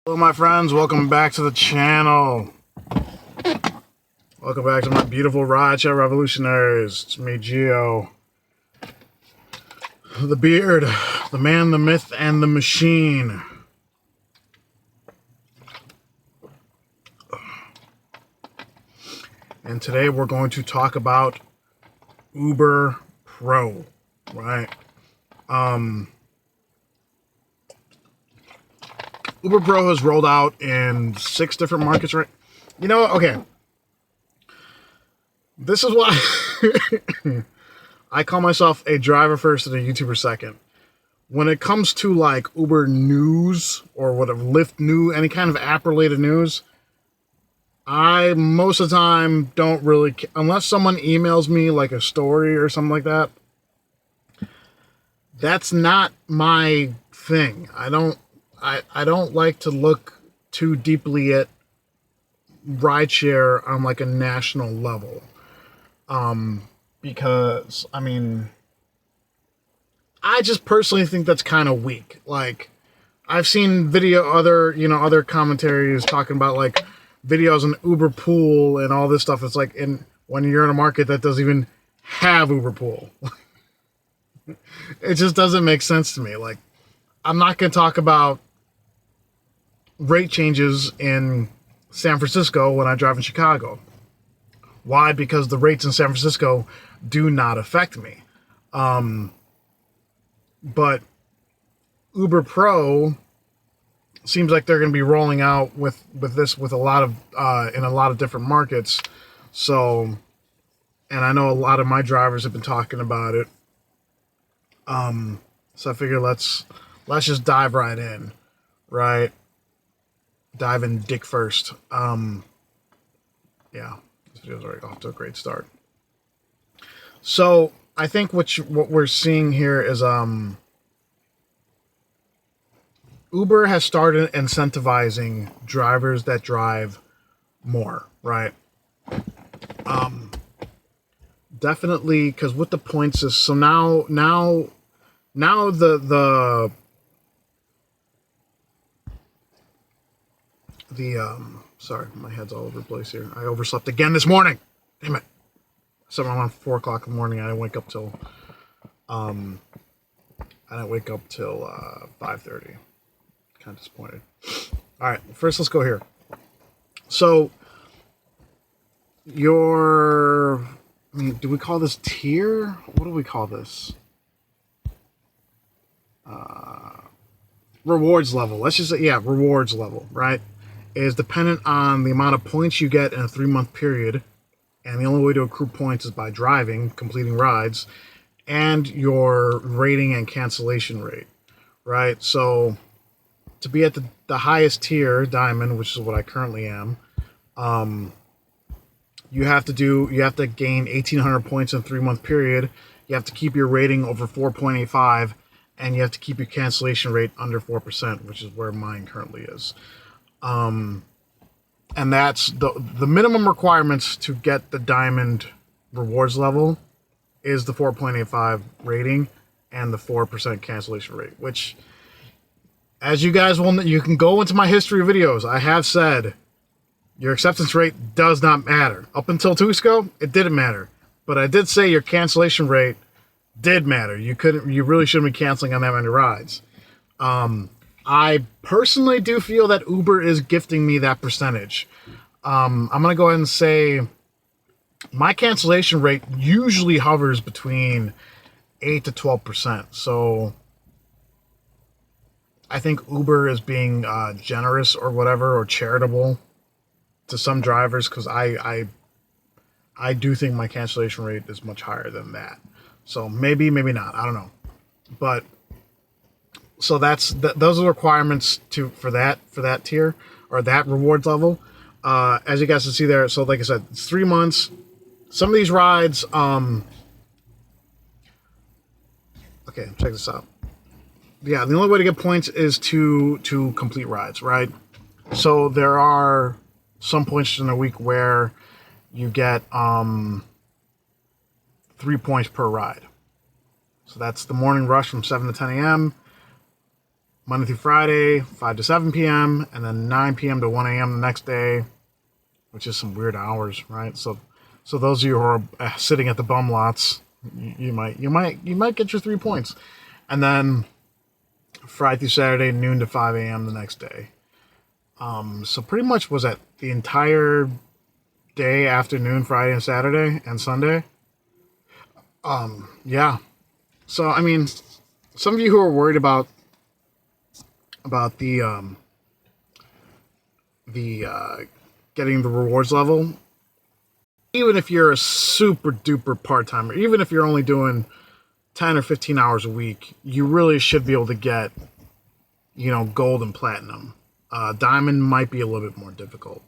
Hello my friends, welcome back to the channel. Welcome back to my beautiful rideshare revolutionaries. It's me, Gio. The beard, the man, the myth, and the machine. And today we're going to talk about UberPro, right? UberPro has rolled out in 6 different markets, right? You know what? Okay. This is why I call myself a driver first and a YouTuber second. When it comes to like Uber news or whatever, Lyft news, any kind of app related news, I most of the time don't really, unless someone emails me like a story or something like that. That's not my thing. I don't like to look too deeply at rideshare on like a national level. Because I mean, I just personally think that's kind of weak. Like, I've seen other commentaries talking about like videos on Uber Pool and all this stuff. It's like, when you're in a market that doesn't even have Uber Pool, it just doesn't make sense to me. Like, I'm not going to talk about rate changes in San Francisco when I drive in Chicago. Why? Because the rates in San Francisco do not affect me. But UberPro seems like they're going to be rolling out with this with a lot of in a lot of different markets. So, and I know a lot of my drivers have been talking about it. So I figure let's just dive right in, right? Dive in dick first. Yeah, this video's already off to a great start. So I think what we're seeing here is Uber has started incentivizing drivers that drive more, right? Definitely, because with the points is so now the sorry, my head's all over the place here. I overslept again this morning. Damn it. So I'm on 4 o'clock in the morning. I didn't wake up till 5:30. Kind of disappointed. All right, first let's go here. So do we call this tier? What do we call this? Rewards level. Let's just say, yeah, rewards level, right? Is dependent on the amount of points you get in a 3-month period. And the only way to accrue points is by driving, completing rides, and your rating and cancellation rate, right? So to be at the highest tier, Diamond, which is what I currently am, you have to gain 1,800 points in a 3-month period. You have to keep your rating over 4.85, and you have to keep your cancellation rate under 4%, which is where mine currently is. And that's the minimum requirements to get the Diamond rewards level is the 4.85 rating and the 4% cancellation rate, which, as you guys will know, you can go into my history videos. I have said your acceptance rate does not matter. Up until 2 weeks ago, it didn't matter. But I did say your cancellation rate did matter. You really shouldn't be canceling on that many rides. I personally do feel that Uber is gifting me that percentage. I'm going to go ahead and say my cancellation rate usually hovers between 8 to 12%. So I think Uber is being generous or whatever, or charitable to some drivers, because I do think my cancellation rate is much higher than that. So maybe not. I don't know. But so those are the requirements for that tier, or that rewards level. As you guys can see there, so like I said, it's 3 months. Some of these rides, okay, check this out. Yeah, the only way to get points is to complete rides, right? So there are some points in a week where you get 3 points per ride. So that's the morning rush from 7 to 10 a.m. Monday through Friday, 5 to 7 p.m., and then 9 p.m. to 1 a.m. the next day, which is some weird hours, right? So those of you who are sitting at the bum lots, you might get your 3 points. And then Friday through Saturday, noon to 5 a.m. the next day. So pretty much was that the entire day, afternoon, Friday and Saturday and Sunday. Yeah. So, I mean, some of you who are worried about the getting the rewards level, even if you're a super duper part-timer, even if you're only doing 10 or 15 hours a week, you really should be able to get, gold and platinum. Diamond might be a little bit more difficult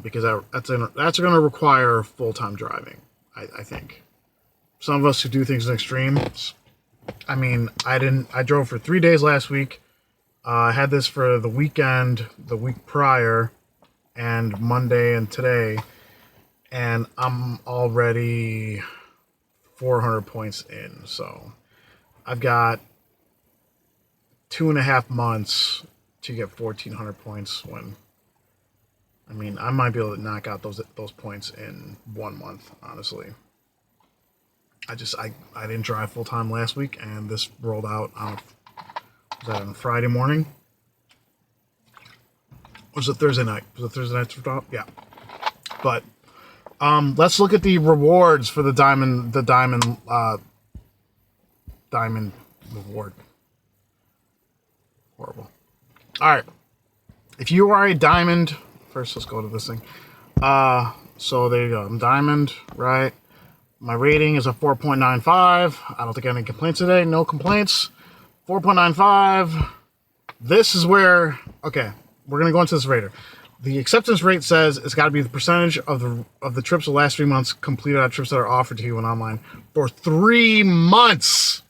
because that's going to require full-time driving, I think. Some of us who do things in extremes, I mean, I drove for 3 days last week. I had this for the weekend, the week prior, and Monday and today, and I'm already 400 points in. So I've got 2.5 months to get 1,400 points. When I mean, I might be able to knock out those points in 1 month, honestly. I didn't drive full time last week, and this rolled out on a Friday morning. Was it Thursday night? Was it Thursday night's drop? Yeah. But let's look at the rewards for the diamond reward. Horrible. All right. If you are a diamond, first let's go to this thing. So there you go. I'm diamond, right? My rating is a 4.95. I don't think I have any complaints today. No complaints. 4.95. This is where, okay, we're going to go into this later. The acceptance rate says it's got to be the percentage of the trips the last 3 months completed on trips that are offered to you when online for 3 months.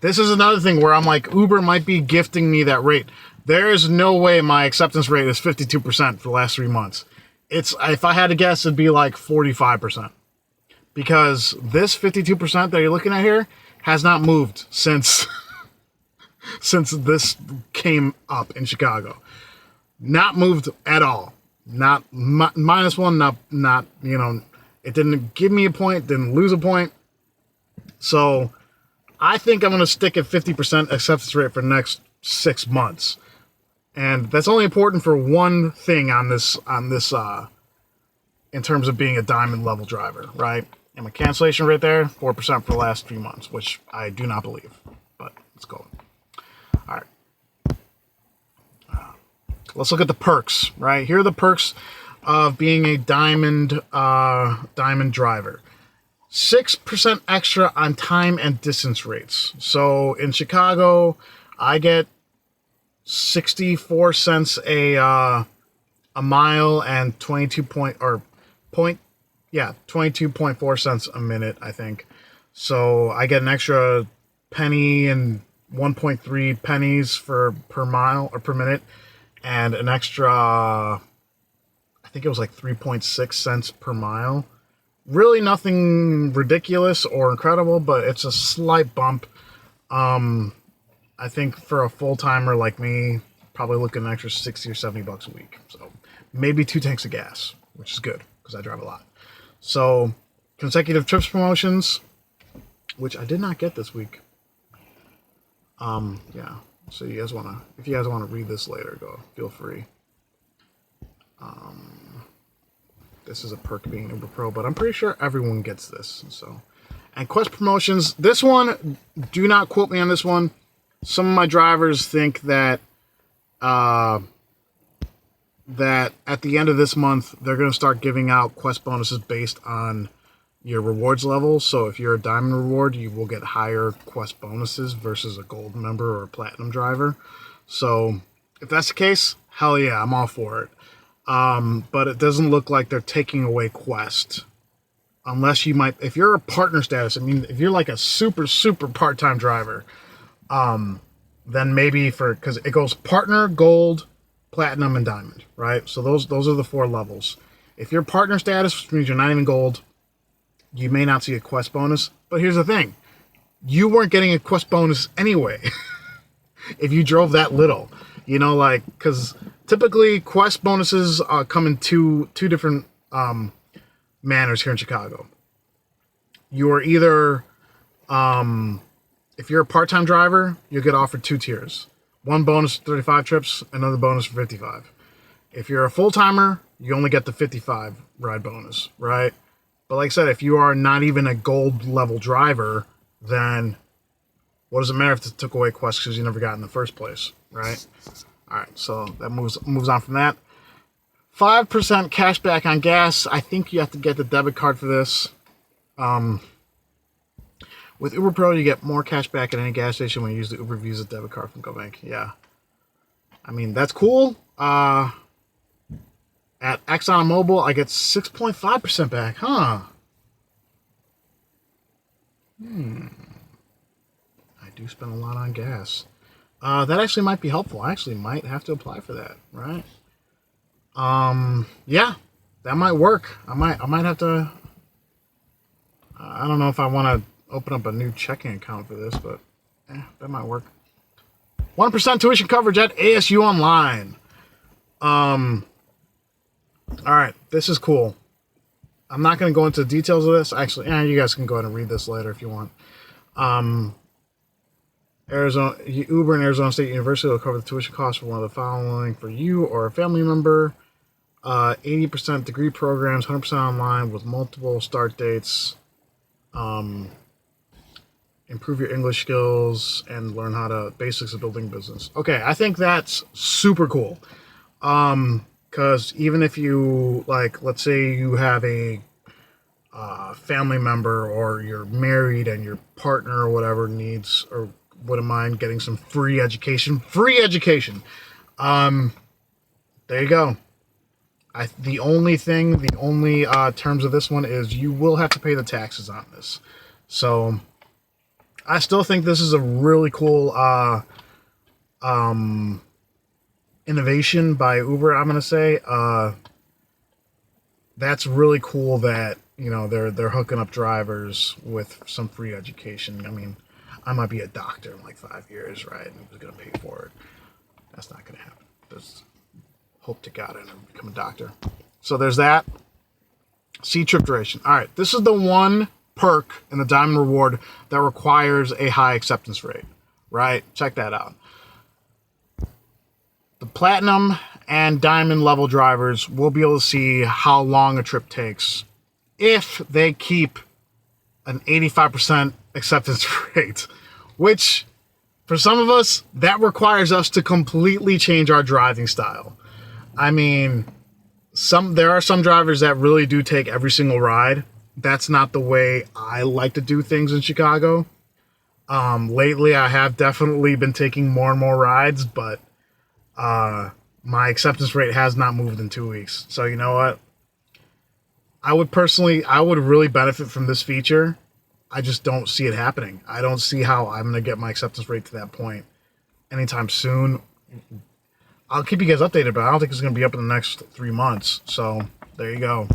This is another thing where I'm like, Uber might be gifting me that rate. There is no way my acceptance rate is 52% for the last 3 months. If I had to guess, it'd be like 45%. Because this 52% that you're looking at here has not moved since since this came up in Chicago. Not moved at all. Not -1, not it didn't give me a point, didn't lose a point. So I think I'm going to stick at 50% acceptance rate for the next 6 months. And that's only important for one thing on this in terms of being a diamond level driver, right? And my cancellation rate there, 4% for the last 3 months, which I do not believe. But let's go. All right. Let's look at the perks, right? Here are the perks of being a diamond driver. 6% extra on time and distance rates. So in Chicago, I get 64 cents a mile and 22.4 cents a minute, I think. So I get an extra penny and 1.3 pennies per mile or per minute, and an extra, I think it was like 3.6 cents per mile. Really nothing ridiculous or incredible, but it's a slight bump. I think for a full-timer like me, probably looking an extra 60 or 70 bucks a week. So maybe 2 tanks of gas, which is good because I drive a lot. So consecutive trips promotions, which I did not get this week. Yeah. So if you guys want to read this later, feel free. This is a perk being UberPro, but I'm pretty sure everyone gets this. So, and quest promotions. This one, do not quote me on this one. Some of my drivers think that at the end of this month, they're going to start giving out quest bonuses based on your rewards level. So if you're a diamond reward, you will get higher quest bonuses versus a gold member or a platinum driver. So if that's the case, hell yeah, I'm all for it. But it doesn't look like they're taking away quest. Unless if you're a partner status, I mean, if you're like a super, super part-time driver, then maybe because it goes partner, gold, platinum, and diamond, right? So those are the 4 levels. If you're partner status, which means you're not even gold, you may not see a quest bonus. But here's the thing. You weren't getting a quest bonus anyway. if you drove that little. You know, like, because typically Quest bonuses come in two different manners here in Chicago. You are either, if you're a part-time driver, you get offered 2 tiers. One bonus for 35 trips, another bonus for 55. If you're a full-timer, you only get the 55 ride bonus, right? But like I said, if you are not even a gold level driver, then what does it matter if it took away Quest because you never got in the first place, right? All right, so that moves on from that. 5% cash back on gas. I think you have to get the debit card for this. With UberPro, you get more cash back at any gas station when you use the Uber Visa debit card from GoBank. Yeah. I mean, that's cool. At ExxonMobil, I get 6.5% back. Huh. I do spend a lot on gas. That actually might be helpful. I actually might have to apply for that, right? Yeah, that might work. I might have to. I don't know if I want to open up a new checking account for this, but that might work. 1% tuition coverage at ASU Online. All right, this is cool. I'm not going to go into the details of this. Actually, you guys can go ahead and read this later if you want. Uber and Arizona State University will cover the tuition costs for one of the following for you or a family member. 80% degree programs, 100% online with multiple start dates. Improve your English skills and learn how to basics of building business. Okay, I think that's super cool. Because even if you, like, let's say you have a family member or you're married and your partner or whatever needs or wouldn't mind getting some free education. There you go. The only terms of this one is you will have to pay the taxes on this. So I still think this is a really cool innovation by Uber, I'm going to say. That's really cool that, they're hooking up drivers with some free education. I mean, I might be a doctor in like 5 years, right? And who's going to pay for it? That's not going to happen. Just hope to God I never become a doctor. So there's that. See trip duration. All right, this is the one perk in the Diamond Reward that requires a high acceptance rate, right? Check that out. The Platinum and Diamond level drivers will be able to see how long a trip takes if they keep an 85% acceptance rate, which for some of us, that requires us to completely change our driving style. I mean, there are some drivers that really do take every single ride. That's not the way I like to do things in Chicago. Lately, I have definitely been taking more and more rides, but my acceptance rate has not moved in 2 weeks. So you know what? I would really benefit from this feature. I just don't see it happening. I don't see how I'm going to get my acceptance rate to that point anytime soon. I'll keep you guys updated, but I don't think it's going to be up in the next 3 months. So there you go.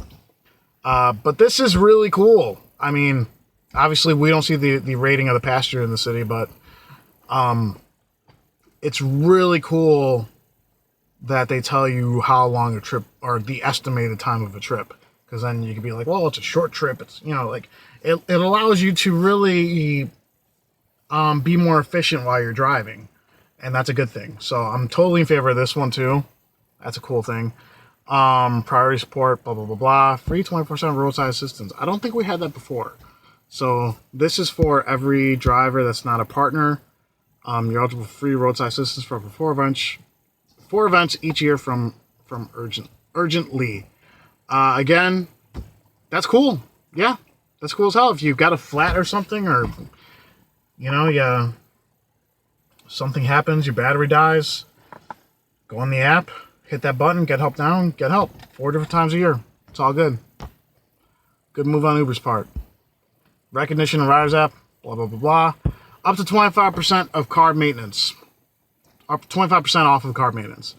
But this is really cool. I mean, obviously we don't see the rating of the passenger in the city, but it's really cool that they tell you how long a trip or the estimated time of a trip. Because then you can be like, well, it's a short trip. It's, like it allows you to really be more efficient while you're driving. And that's a good thing. So I'm totally in favor of this one too. That's a cool thing. Priority support, blah, blah, blah, blah. Free 24/7 roadside assistance. I don't think we had that before. So this is for every driver that's not a partner. You're eligible for free roadside assistance for up to 4 events each year from urgently. Again, that's cool. Yeah, that's cool as hell. If you've got a flat or something, or something happens, your battery dies, go on the app, hit that button, get help now, get help 4 different times a year. It's all good. Good move on Uber's part. Recognition and riders app, blah, blah, blah, blah. Up to 25% of car maintenance. Up to 25% off of car maintenance.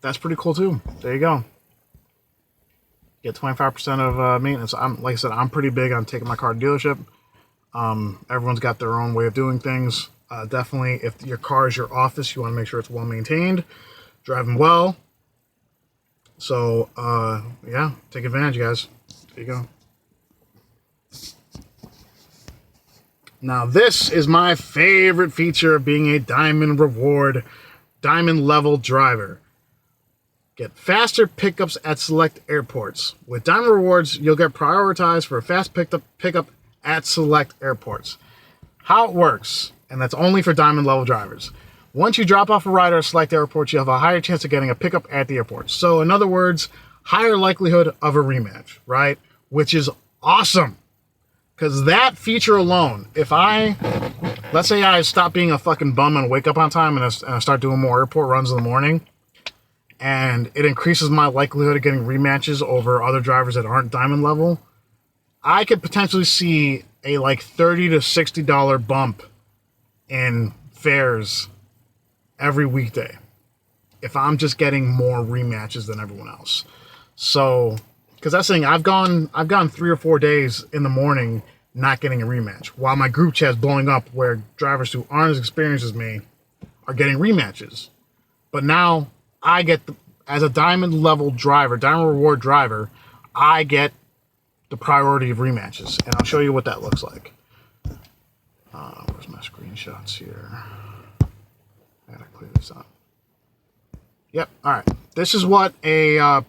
That's pretty cool too. There you go. Get 25% of maintenance. Like I said, I'm pretty big on taking my car to dealership. Everyone's got their own way of doing things. Definitely, if your car is your office, you want to make sure it's well maintained, driving well. So, yeah, take advantage, guys. There you go. Now, this is my favorite feature of being a Diamond Reward, Diamond level driver. Get faster pickups at select airports. With Diamond Rewards, you'll get prioritized for a fast pickup at select airports. How it works, and that's only for Diamond level drivers. Once you drop off a rider at select airports, you have a higher chance of getting a pickup at the airport. So, in other words, higher likelihood of a rematch, right? Which is awesome. Because that feature alone, let's say I stop being a fucking bum and wake up on time and I start doing more airport runs in the morning, and it increases my likelihood of getting rematches over other drivers that aren't Diamond level, I could potentially see a like $30 to $60 bump in fares every weekday if I'm just getting more rematches than everyone else. So, because that's the thing, I've gone 3 or 4 days in the morning not getting a rematch, while my group chat's blowing up where drivers who aren't as experienced as me are getting rematches. But now I get, as a Diamond level driver, Diamond Reward driver, I get the priority of rematches, and I'll show you what that looks like. Where's my screenshots here? I gotta clear this up. Yep. All right. This is what a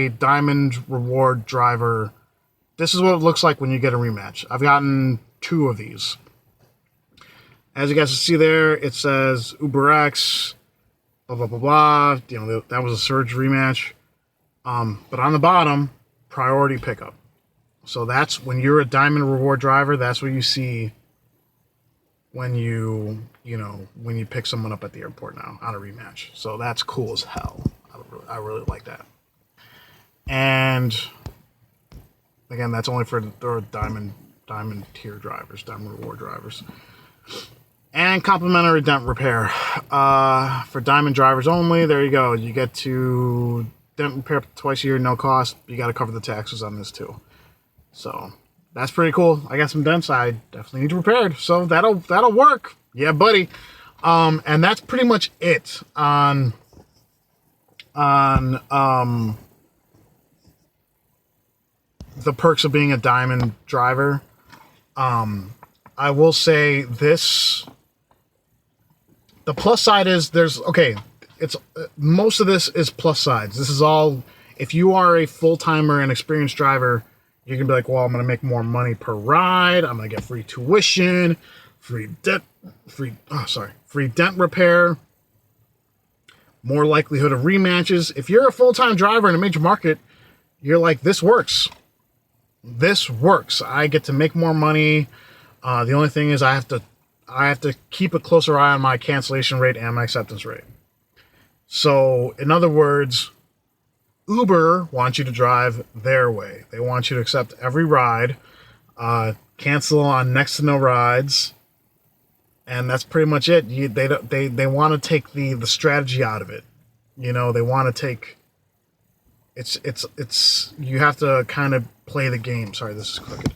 Diamond Reward driver. This is what it looks like when you get a rematch. I've gotten 2 of these. As you guys can see there, it says UberX, blah blah blah blah. You know, that was a surge rematch. But on the bottom, priority pickup. So that's when you're a Diamond Reward driver. That's what you see when you pick someone up at the airport now on a rematch. So that's cool as hell. I really like that. And again, that's only for the Diamond tier drivers, Diamond Reward drivers. And complimentary dent repair for Diamond drivers only. There you go. You get to dent repair twice a year, no cost. You got to cover the taxes on this too. So that's pretty cool. I got some dents I definitely need repaired, so that'll work. Yeah, buddy. And that's pretty much it on the perks of being a Diamond driver. I will say this. The plus side is it's most of this is plus sides. This is all, if you are a full-timer and experienced driver, you're going to be like, well, I'm going to make more money per ride. I'm going to get free tuition, free dent repair, more likelihood of rematches. If you're a full-time driver in a major market, you're like, this works. This works. I get to make more money. The only thing is I have to keep a closer eye on my cancellation rate and my acceptance rate. So, in other words, Uber wants you to drive their way. They want you to accept every ride, cancel on next to no rides, and that's pretty much it. They want to take the strategy out of it. You know, they want to take it's you have to kind of play the game. Sorry, this is crooked.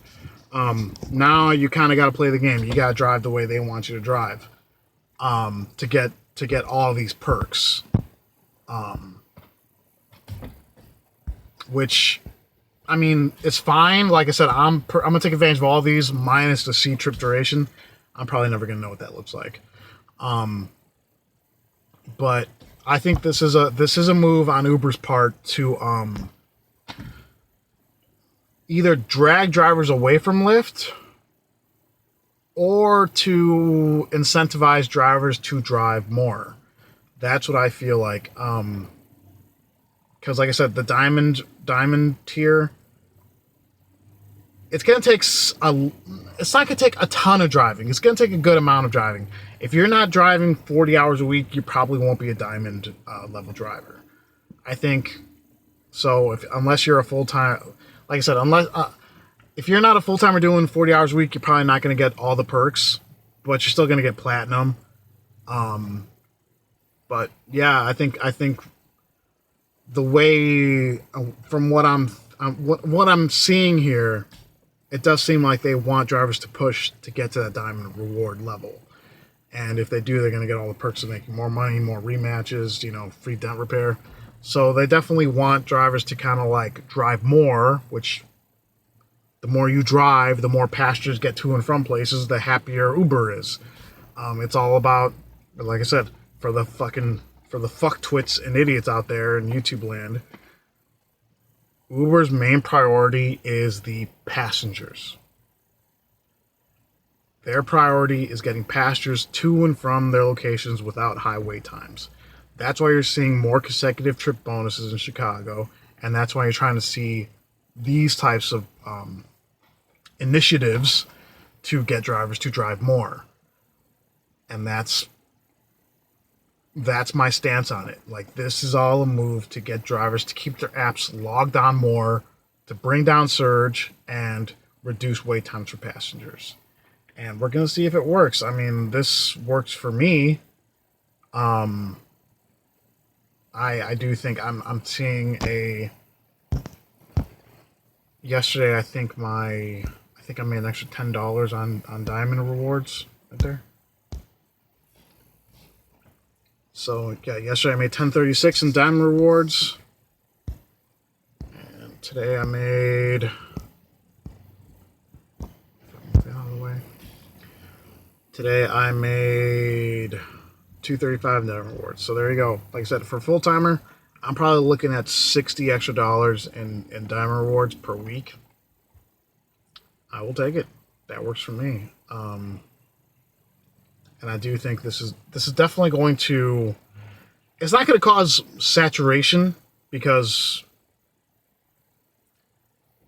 Now you kind of got to play the game. You got to drive the way they want you to drive to get all these perks. Which, I mean, it's fine. Like I said, I'm gonna take advantage of all these minus the C trip duration. I'm probably never gonna know what that looks like. But I think this is a move on Uber's part to either drag drivers away from Lyft or to incentivize drivers to drive more. That's what I feel like. Because like I said, the diamond tier, it's not going to take a ton of driving. It's going to take a good amount of driving. If you're not driving 40 hours a week, you probably won't be a diamond level driver. I think so. Unless you're a full-time, like I said, if you're not a full-timer doing 40 hours a week, you're probably not going to get all the perks, but you're still going to get platinum. But yeah, I think the way from what I'm seeing here, it does seem like they want drivers to push to get to that diamond reward level. And if they do, they're going to get all the perks of making more money, more rematches, you know, free dent repair. So they definitely want drivers to kind of like drive more, which the more you drive, the more passengers get to and from places, the happier Uber is. It's all about, like I said, for the fuck twits and idiots out there in YouTube land, Uber's main priority is the passengers. Their priority is getting passengers to and from their locations without high wait times. That's why you're seeing more consecutive trip bonuses in Chicago, and that's why you're trying to see these types of initiatives to get drivers to drive more. And that's my stance on it. Like, this is all a move to get drivers to keep their apps logged on more, to bring down surge and reduce wait times for passengers. And we're going to see if it works. I mean, this works for me. I do think I'm seeing a... Yesterday, I think I made an extra $10 on Diamond Rewards right there. So, yeah, yesterday I made $10.36 in Diamond Rewards. And today I made... Out of the way. Today I made $2.35 in Diamond Rewards. So there you go. Like I said, for a full-timer, I'm probably looking at $60 extra in Diamond Rewards per week. I will take it. That works for me. And I do think this is definitely going to... It's not going to cause saturation, because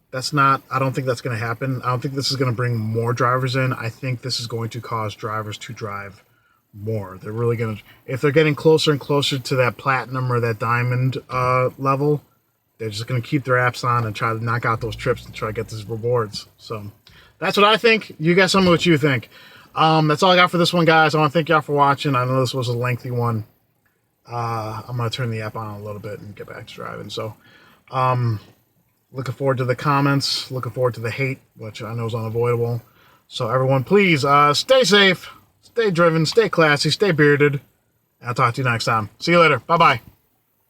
that's not... I don't think that's going to happen. I don't think this is going to bring more drivers in. I think this is going to cause drivers to drive more. They're really going to... If they're getting closer and closer to that platinum or that diamond level, they're just going to keep their apps on and try to knock out those trips and try to get these rewards. So that's what I think. You guys tell me what you think. That's all I got for this one, guys. I want to thank y'all for watching. I know this was a lengthy one. I'm going to turn the app on a little bit and get back to driving. So, looking forward to the comments. Looking forward to the hate, which I know is unavoidable. So, everyone, please stay safe, stay driven, stay classy, stay bearded. And I'll talk to you next time. See you later. Bye-bye.